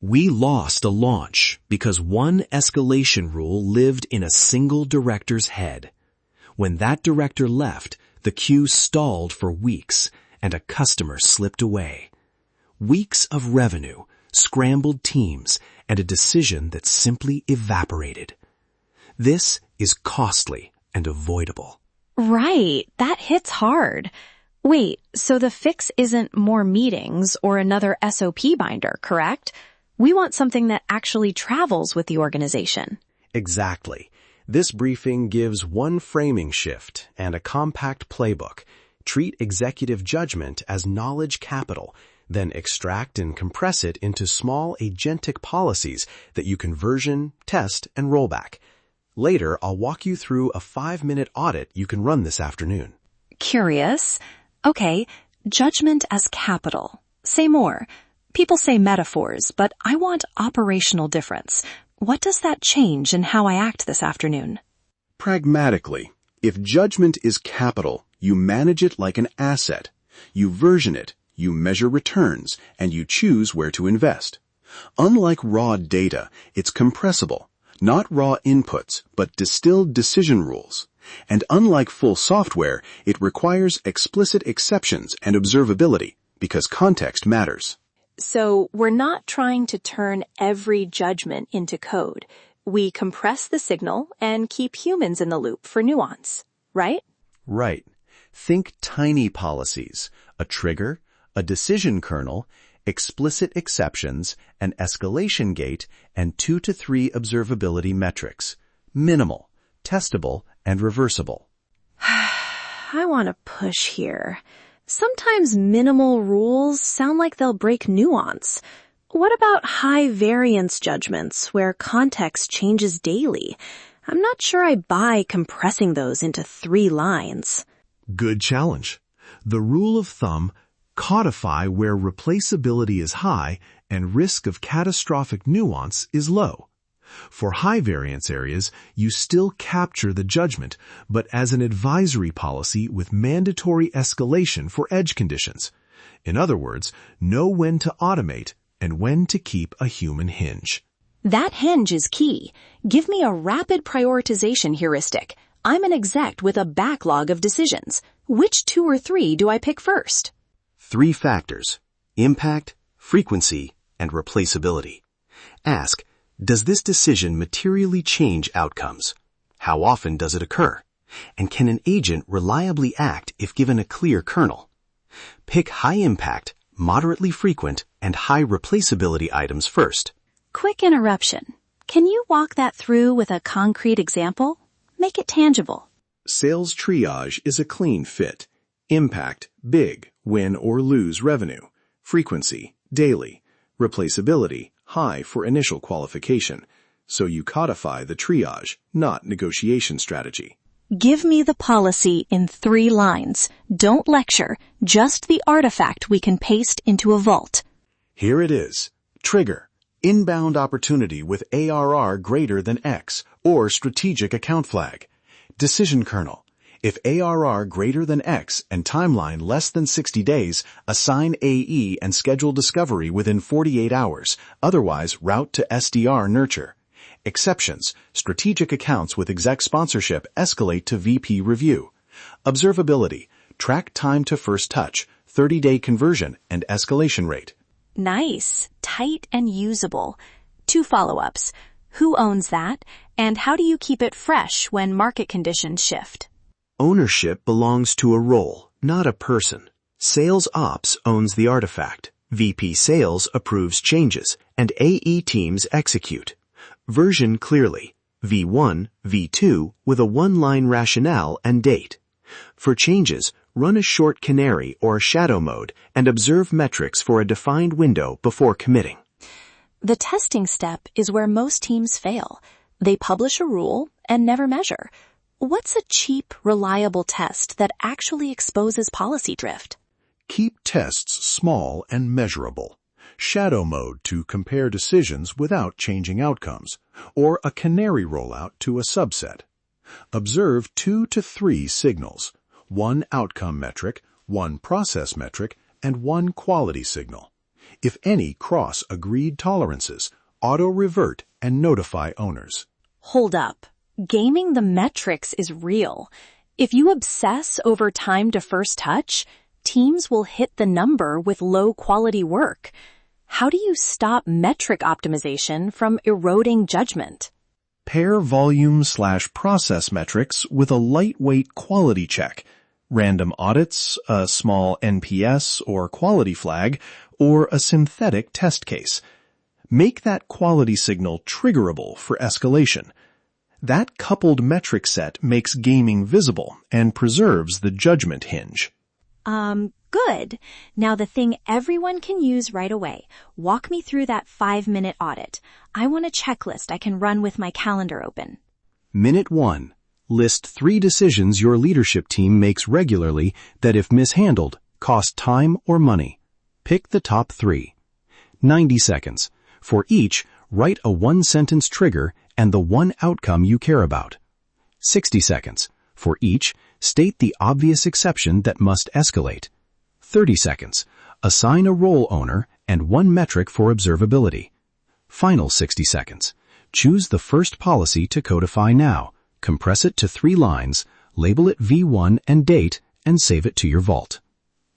We lost a launch because one escalation rule lived in a single director's head. When that director left, the queue stalled for weeks, and a customer slipped away. Weeks of revenue, scrambled teams, and a decision that simply evaporated. This is costly and avoidable. Right, that hits hard. Wait, so the fix isn't more meetings or another SOP binder, correct? We want something that actually travels with the organization. Exactly. This briefing gives one framing shift and a compact playbook. Treat executive judgment as knowledge capital, then extract and compress it into small agentic policies that you can version, test, and roll back. Later, I'll walk you through a 5-minute audit you can run this afternoon. Curious. Okay, judgment as capital. Say more. People say metaphors, but I want operational difference. What does that change in how I act this afternoon? Pragmatically, if judgment is capital, you manage it like an asset. You version it, you measure returns, and you choose where to invest. Unlike raw data, it's compressible, not raw inputs, but distilled decision rules. And unlike full software, it requires explicit exceptions and observability, because context matters. So we're not trying to turn every judgment into code. We compress the signal and keep humans in the loop for nuance, right? Right. Think tiny policies, a trigger, a decision kernel, explicit exceptions, an escalation gate, and 2 to 3 observability metrics. Minimal, testable, and reversible. I want to push here. Sometimes minimal rules sound like they'll break nuance. What about high variance judgments where context changes daily? I'm not sure I buy compressing those into 3 lines. Good challenge. The rule of thumb, codify where replaceability is high and risk of catastrophic nuance is low. For high variance areas, you still capture the judgment, but as an advisory policy with mandatory escalation for edge conditions. In other words, know when to automate and when to keep a human hinge. That hinge is key. Give me a rapid prioritization heuristic. I'm an exec with a backlog of decisions. Which 2 or 3 do I pick first? 3 factors: impact, frequency, and replaceability. Ask, does this decision materially change outcomes? How often does it occur? And can an agent reliably act if given a clear kernel? Pick high-impact, moderately frequent, and high replaceability items first. Quick interruption. Can you walk that through with a concrete example? Make it tangible. Sales triage is a clean fit. Impact, big, win or lose revenue. Frequency, daily. Replaceability, high for initial qualification. So you codify the triage, not negotiation strategy. Give me the policy in 3 lines. Don't lecture, just the artifact we can paste into a vault. Here it is. Trigger, inbound opportunity with ARR greater than X or strategic account flag. Decision kernel, if ARR greater than X and timeline less than 60 days, assign AE and schedule discovery within 48 hours, otherwise route to SDR nurture. Exceptions, strategic accounts with exec sponsorship escalate to VP review. Observability, track time to first touch, 30-day conversion, and escalation rate. Nice, tight, and usable. 2 follow-ups. Who owns that, and how do you keep it fresh when market conditions shift? Ownership belongs to a role, not a person. Sales Ops owns the artifact. VP Sales approves changes, and AE teams execute. Version clearly. V1, V2 with a 1-line rationale and date. For changes, run a short canary or shadow mode and observe metrics for a defined window before committing. The testing step is where most teams fail. They publish a rule and never measure. What's a cheap, reliable test that actually exposes policy drift? Keep tests small and measurable. Shadow mode to compare decisions without changing outcomes, or a canary rollout to a subset. Observe 2 to 3 signals, 1 outcome metric, 1 process metric, and 1 quality signal. If any cross agreed tolerances, auto-revert and notify owners. Hold up. Gaming the metrics is real. If you obsess over time to first touch, teams will hit the number with low-quality work. How do you stop metric optimization from eroding judgment? Pair volume/process metrics with a lightweight quality check, random audits, a small NPS or quality flag, or a synthetic test case. Make that quality signal triggerable for escalation. That coupled metric set makes gaming visible and preserves the judgment hinge. Good. Now the thing everyone can use right away. Walk me through that 5-minute audit. I want a checklist I can run with my calendar open. Minute 1. List 3 decisions your leadership team makes regularly that, if mishandled, cost time or money. Pick the top 3. 90 seconds. For each, write a 1-sentence trigger and the one outcome you care about. 60 seconds. For each, state the obvious exception that must escalate. 30 seconds. Assign a role owner and one metric for observability. Final 60 seconds. Choose the first policy to codify now. Compress it to 3 lines, label it V1 and date, and save it to your vault.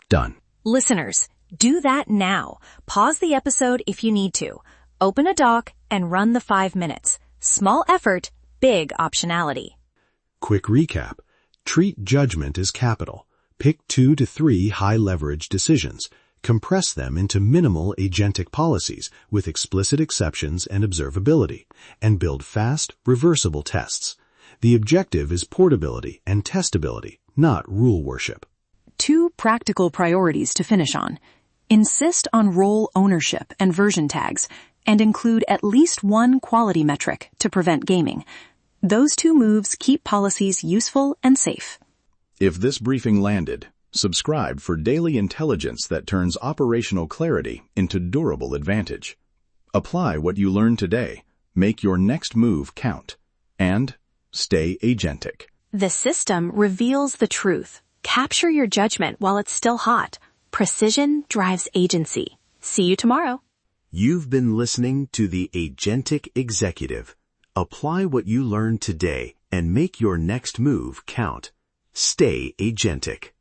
Done. Listeners, do that now. Pause the episode if you need to. Open a doc and run the 5 minutes. Small effort, big optionality. Quick recap. Treat judgment as capital. Pick 2 to 3 high-leverage decisions. Compress them into minimal agentic policies with explicit exceptions and observability, and build fast, reversible tests. The objective is portability and testability, not rule worship. 2 practical priorities to finish on. Insist on role ownership and version tags, and include at least 1 quality metric to prevent gaming. Those 2 moves keep policies useful and safe. If this briefing landed, subscribe for daily intelligence that turns operational clarity into durable advantage. Apply what you learned today. Make your next move count. And stay agentic. The system reveals the truth. Capture your judgment while it's still hot. Precision drives agency. See you tomorrow. You've been listening to the Agentic Executive. Apply what you learned today and make your next move count. Stay agentic.